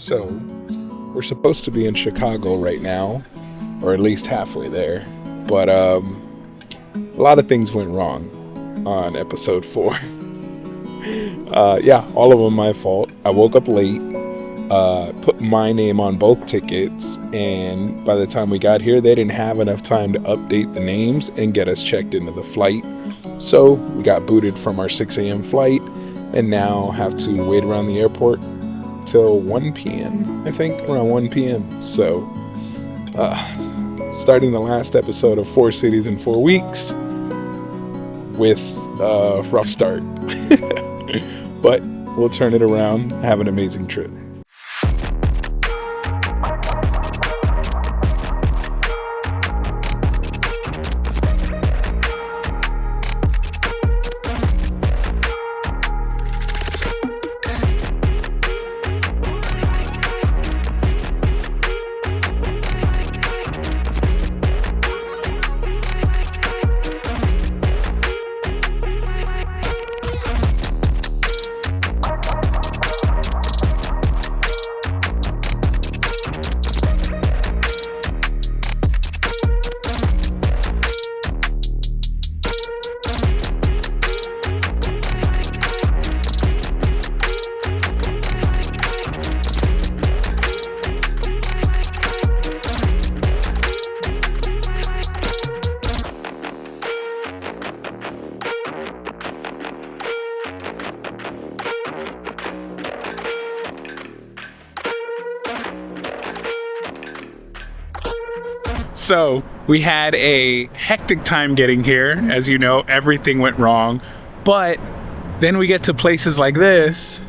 So, we're supposed to be in Chicago right now, or at least halfway there. But a lot of things went wrong on episode 4. Yeah, all of them my fault. I woke up late, put my name on both tickets, and by the time we got here, they didn't have enough time to update the names and get us checked into the flight. So we got booted from our 6 a.m. flight and now have to wait around the airport till 1 p.m. I think, around 1 p.m. So, starting the last episode of 4 Cities in 4 Weeks with a rough start. But we'll turn it around. Have an amazing trip. So we had a hectic time getting here. As you know, everything went wrong. But then we get to places like this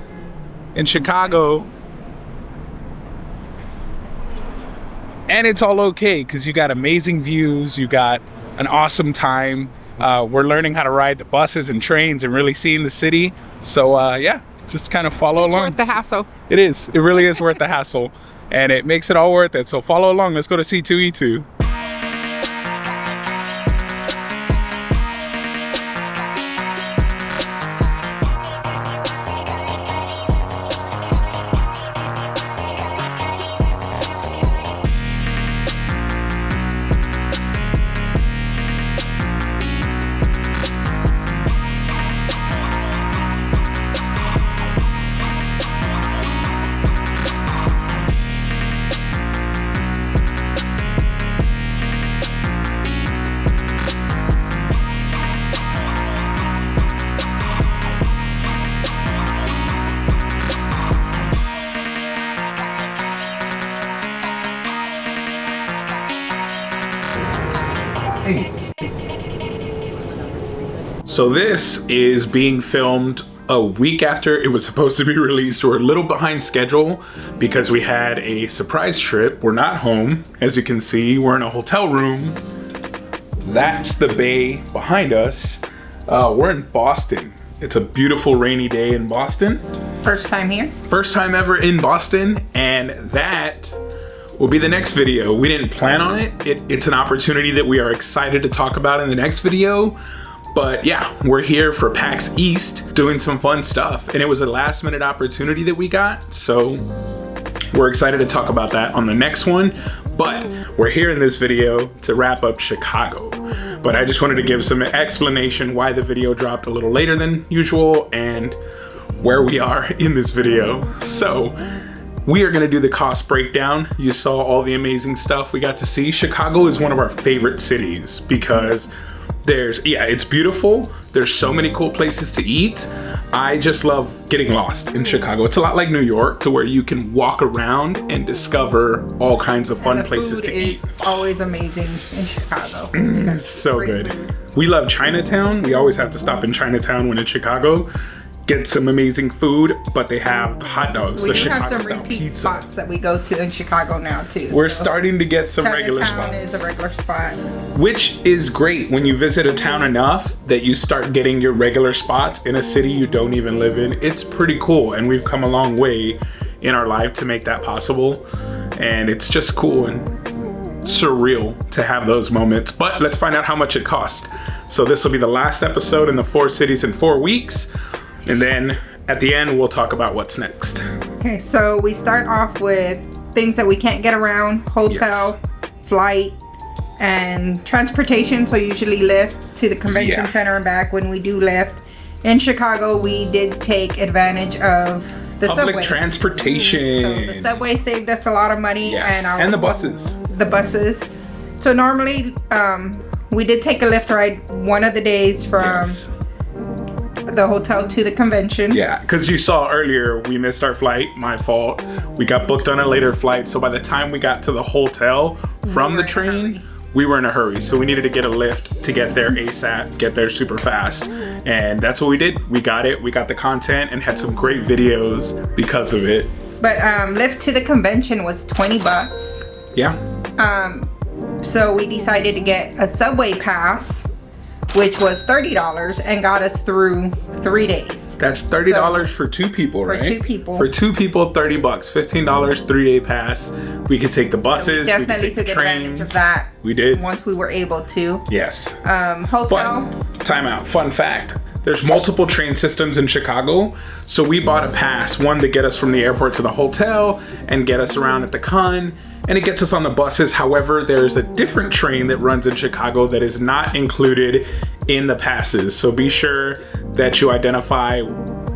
in Chicago, and it's all okay because you got amazing views, you got an awesome time. We're learning how to ride the buses and trains and really seeing the city. So yeah, just kind of follow along. It's worth the hassle. It is. It really is worth the hassle. And it makes it all worth it. So follow along. Let's go to C2E2. So this is being filmed a week after it was supposed to be released. We're a little behind schedule because we had a surprise trip. We're not home. As you can see, we're in a hotel room. That's the bay behind us. We're in Boston. It's a beautiful rainy day in Boston. First time here? First time ever in Boston, and that will be the next video. We didn't plan on it. It's an opportunity that we are excited to talk about in the next video. But yeah, we're here for PAX East doing some fun stuff, and it was a last minute opportunity that we got. So we're excited to talk about that on the next one. But we're here in this video to wrap up Chicago. But I just wanted to give some explanation why the video dropped a little later than usual and where we are in this video. So we are gonna do the cost breakdown. You saw all the amazing stuff we got to see. Chicago is one of our favorite cities because it's beautiful. There's so many cool places to eat. I just love getting lost in Chicago. It's a lot like New York, to where you can walk around and discover all kinds of fun places to eat. Always amazing in Chicago. It's so good. We love Chinatown. We always have to stop in Chinatown when in Chicago. Get some amazing food, but they have the hot dogs, the Chicago style pizza. We have some repeat spots that we go to in Chicago now too. We're starting to get some regular spots. Chinatown is a regular spot. Which is great when you visit a town enough that you start getting your regular spots in a city you don't even live in. It's pretty cool, and we've come a long way in our life to make that possible. And it's just cool and surreal to have those moments. But let's find out how much it cost. So this will be the last episode in the 4 cities in 4 weeks. And then at the end, we'll talk about what's next. Okay, so we start off with things that we can't get around: hotel, flight, and transportation. So usually Lyft to the convention center and back. When we do Lyft in Chicago, we did take advantage of the Public subway. transportation. So the subway saved us a lot of money, and the buses. The buses. So normally, we did take a Lyft ride one of the days from the hotel to the convention. Yeah, because you saw earlier we missed our flight. My fault. We got booked on a later flight, so by the time we got to the hotel from the train, we were in a hurry. So we needed to get a Lyft to get there ASAP, get there super fast, and that's what we did. We got it. We got the content and had some great videos because of it. But Lyft to the convention was $20. Yeah. So we decided to get a subway pass, which was $30 and got us through 3 days. That's $30 for two people, right? For two people. For two people, $30, $15, 3-day pass. We could take the buses. So we definitely we could take took the advantage trains. of that. We did. Once we were able to. Yes. Hotel. Time out. Fun fact. There's multiple train systems in Chicago. So we bought a pass, one to get us from the airport to the hotel and get us around at the con. And it gets us on the buses. However, there's a different train that runs in Chicago that is not included in the passes. So be sure that you identify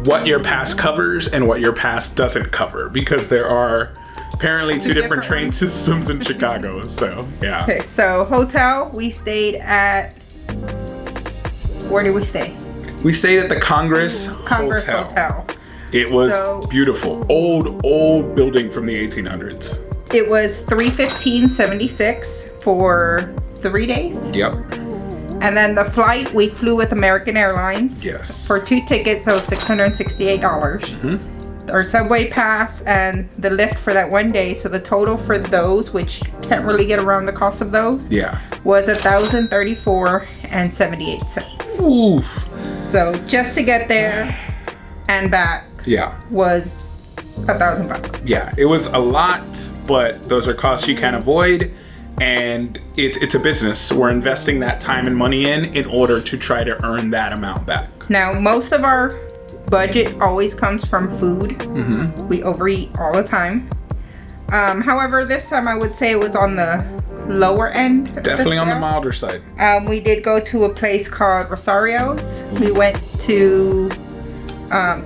what your pass covers and what your pass doesn't cover, because there are apparently two different train systems in Chicago. So, yeah. Okay, so hotel, we stayed at, where did we stay? We stayed at the Congress Hotel. It was beautiful. Old building from the 1800s. It was $315.76 for 3 days. Yep. And then the flight, we flew with American Airlines. Yes. For 2 tickets, it was $668. Our subway pass and the Lyft for that 1 day. So the total for those, which can't really get around the cost of those, was $1,034.78. Oof. So just to get there and back, was $1,000. Yeah, it was a lot, but those are costs you can't avoid, and it's a business. We're investing that time and money in order to try to earn that amount back. Now, most of our budget always comes from food. We overeat all the time. However, this time I would say it was on the lower end. Definitely on the milder side. We did go to a place called Rosario's. We went to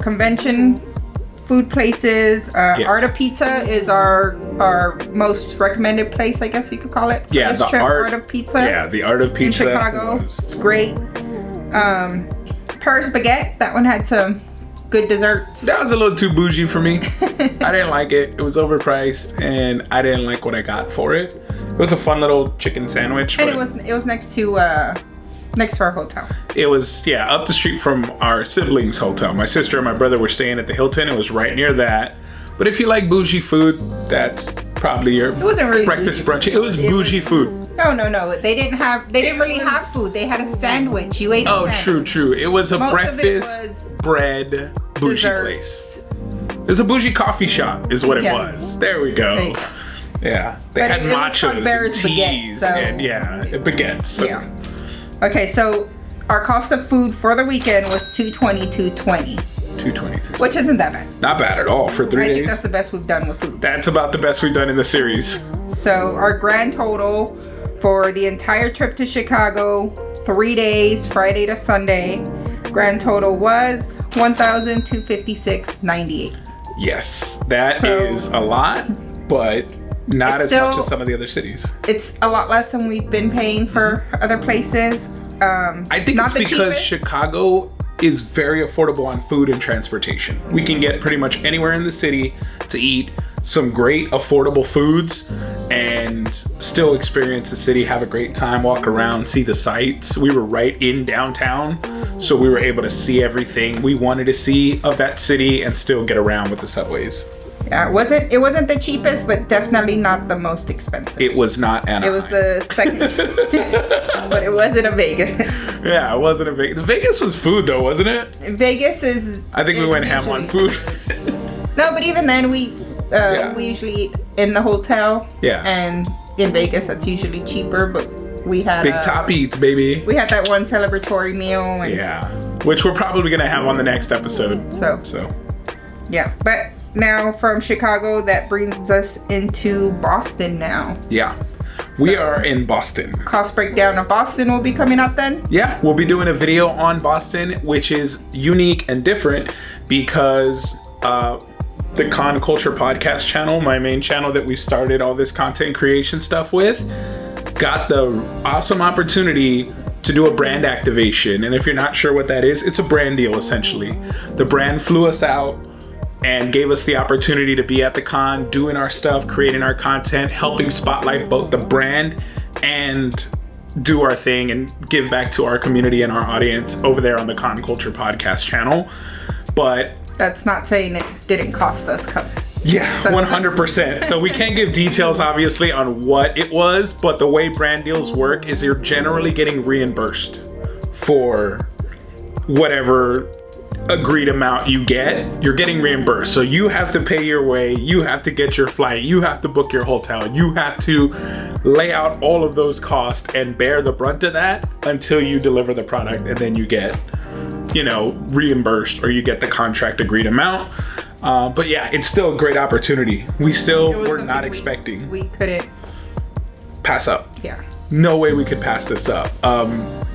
convention food places. Art of Pizza is our most recommended place, I guess you could call it. Yeah, the Art of Pizza. Yeah, the Art of Pizza in Chicago. It's great. Paris Baguette, that one had some good desserts. That was a little too bougie for me. I didn't like it. It was overpriced, and I didn't like what I got for it. It was a fun little chicken sandwich. And it was next to our hotel. It was up the street from our siblings' hotel. My sister and my brother were staying at the Hilton. It was right near that. But if you like bougie food, that's probably your breakfast brunch. It was bougie food. No. They didn't really have food. They had a sandwich. You ate a sandwich. True. It was a Most breakfast of it was bread bougie place. It was a bougie coffee shop is what it was. There we go. There you go. Yeah. They had matchas and teas and baguettes. So. Yeah. Okay, so our cost of food for the weekend was $222.20. $222. Which isn't that bad. Not bad at all for 3 days. I think that's the best we've done with food. That's about the best we've done in the series. So our grand total for the entire trip to Chicago, 3 days, Friday to Sunday, grand total was $1,256.98. Yes, that is a lot, but not as much as some of the other cities. It's a lot less than we've been paying for other places. I think it's because Chicago is very affordable on food and transportation. We can get pretty much anywhere in the city to eat some great affordable foods and still experience the city, have a great time, walk around, see the sights. We were right in downtown, so we were able to see everything we wanted to see of that city and still get around with the subways. Yeah, it wasn't the cheapest, but definitely not the most expensive. It was not Anaheim. It was the second, but it wasn't a Vegas. Yeah, it wasn't a Vegas. Vegas was food though, wasn't it? Vegas is. I think we went ham on food. No, but even then we usually eat in the hotel. Yeah. And in Vegas, that's usually cheaper, but we had big top eats, baby. We had that one celebratory meal. And which we're probably gonna have on the next episode. So. Yeah, but now from Chicago, that brings us into Boston now. Yeah. We are in Boston. Cost breakdown of Boston will be coming up then? Yeah, we'll be doing a video on Boston, which is unique and different because the Con Culture podcast channel, my main channel that we started all this content creation stuff with, got the awesome opportunity to do a brand activation. And if you're not sure what that is, it's a brand deal essentially. The brand flew us out and gave us the opportunity to be at the con, doing our stuff, creating our content, helping spotlight both the brand and do our thing and give back to our community and our audience over there on the Con Culture podcast channel. But that's not saying it didn't cost us. Yeah, 100%. So we can't give details obviously on what it was, but the way brand deals work is you're generally getting reimbursed for whatever agreed amount you get. You're getting reimbursed. So you have to pay your way, you have to get your flight, you have to book your hotel, you have to lay out all of those costs and bear the brunt of that until you deliver the product, and then you get, you know, reimbursed or you get the contract agreed amount. But yeah, it's still a great opportunity. We still were not expecting. We couldn't pass up. Yeah. No way we could pass this up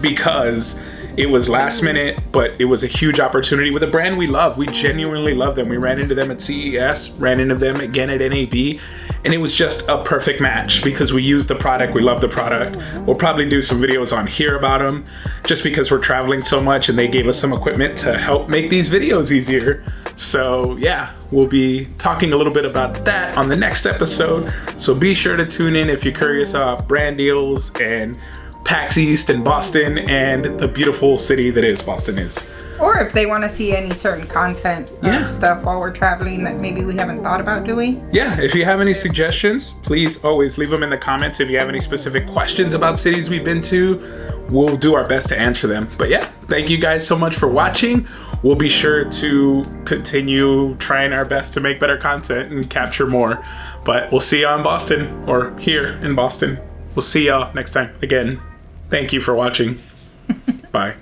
because it was last minute, but it was a huge opportunity with a brand we love. We genuinely love them. We ran into them at CES, ran into them again at NAB, and it was just a perfect match because we use the product, we love the product. We'll probably do some videos on here about them just because we're traveling so much and they gave us some equipment to help make these videos easier. So yeah, we'll be talking a little bit about that on the next episode. So be sure to tune in if you're curious about brand deals and PAX East and Boston and the beautiful city that is Boston is. Or if they want to see any certain content stuff while we're traveling that maybe we haven't thought about doing. Yeah, if you have any suggestions, please always leave them in the comments. If you have any specific questions about cities we've been to, we'll do our best to answer them. But yeah, thank you guys so much for watching. We'll be sure to continue trying our best to make better content and capture more. But we'll see y'all in Boston, or here in Boston. We'll see y'all next time. Again, thank you for watching. Bye.